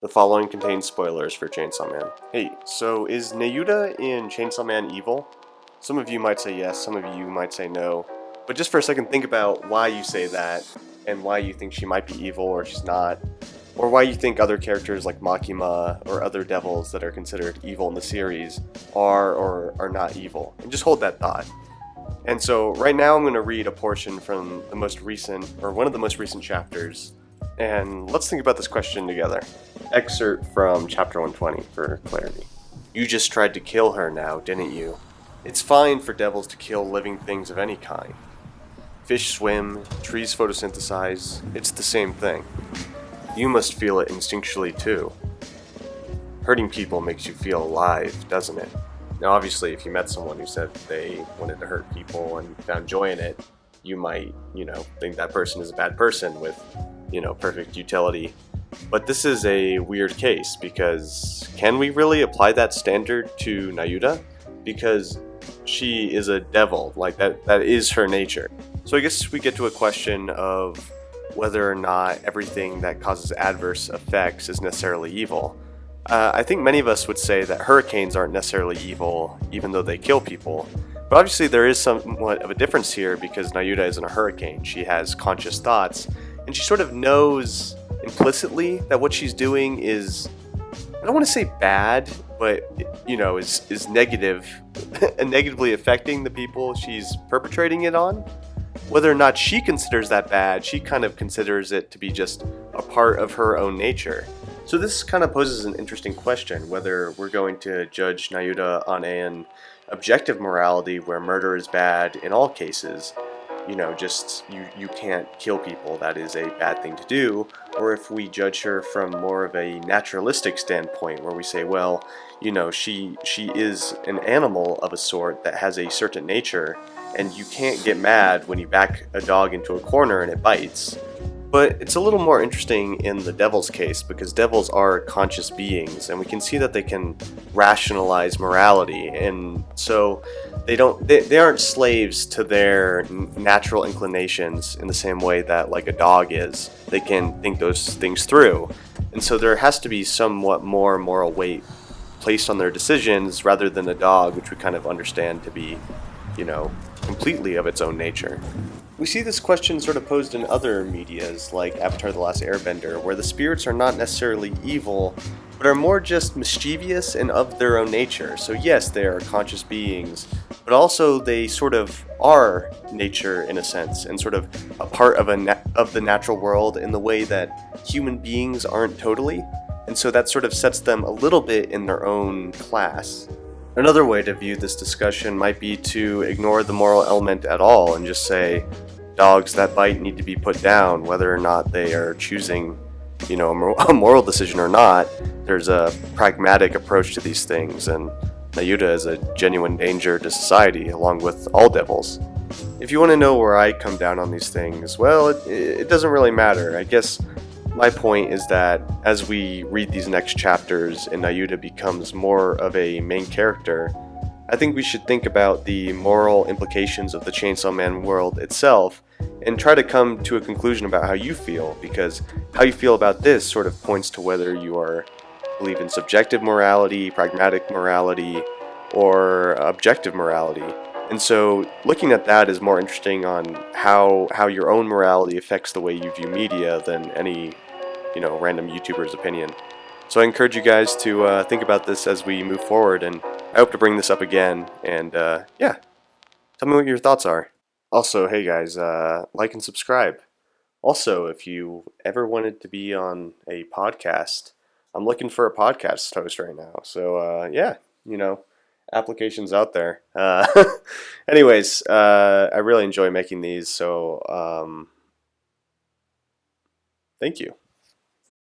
The following contains spoilers for Chainsaw Man. Hey, so is Nayuta in Chainsaw Man evil? Some of you might say yes, some of you might say no. But just for a second, think about why you say that, and why you think she might be evil or she's not, or why you think other characters like Makima or other devils that are considered evil in the series are or are not evil. And just hold that thought. And so right now I'm going to read a portion from the most recent, or one of the most recent chapters, and let's think about this question together. Excerpt from chapter 120 for clarity. You just tried to kill her now, didn't you? It's fine for devils to kill living things of any kind. Fish swim, trees photosynthesize, it's the same thing. You must feel it instinctually too. Hurting people makes you feel alive, doesn't it? Now obviously if you met someone who said they wanted to hurt people and found joy in it, you might, think that person is a bad person with, perfect utility. But this is a weird case because can we really apply that standard to Nayuta? Because she is a devil, like that is her nature. So I guess we get to a question of whether or not everything that causes adverse effects is necessarily evil. I think many of us would say that hurricanes aren't necessarily evil, even though they kill people. But obviously there is somewhat of a difference here because Nayuta isn't a hurricane. She has conscious thoughts, and she sort of knows implicitly that what she's doing is, I don't want to say bad, but is negative and negatively affecting the people she's perpetrating it on. Whether or not she considers that bad, she kind of considers it to be just a part of her own nature. So this kind of poses an interesting question, whether we're going to judge Nayuta on an objective morality where murder is bad in all cases, you can't kill people, that is a bad thing to do, or if we judge her from more of a naturalistic standpoint where we say, well, she is an animal of a sort that has a certain nature, and you can't get mad when you back a dog into a corner and it bites. But it's a little more interesting in the devil's case because devils are conscious beings, and we can see that they can rationalize morality, and so they aren't slaves to their natural inclinations in the same way that like a dog is. They can think those things through, and so there has to be somewhat more moral weight placed on their decisions rather than a dog, which we kind of understand to be, completely of its own nature. We see this question sort of posed in other medias, like Avatar: The Last Airbender, where the spirits are not necessarily evil, but are more just mischievous and of their own nature. So yes, they are conscious beings, but also they sort of are nature in a sense, and sort of a part of the natural world in the way that human beings aren't totally. And so that sort of sets them a little bit in their own class. Another way to view this discussion might be to ignore the moral element at all and just say, dogs that bite need to be put down, whether or not they are choosing, a moral decision or not. There's a pragmatic approach to these things, and Nayuta is a genuine danger to society, along with all devils. If you want to know where I come down on these things, well, it doesn't really matter. I guess my point is that as we read these next chapters and Nayuta becomes more of a main character, I think we should think about the moral implications of the Chainsaw Man world itself and try to come to a conclusion about how you feel, because how you feel about this sort of points to whether you believe in subjective morality, pragmatic morality, or objective morality. And so looking at that is more interesting on how your own morality affects the way you view media than any, random YouTuber's opinion. So I encourage you guys to think about this as we move forward, and I hope to bring this up again, and tell me what your thoughts are. Also, hey guys, like and subscribe. Also, if you ever wanted to be on a podcast, I'm looking for a podcast host right now. So, applications out there. Anyways, I really enjoy making these, so thank you.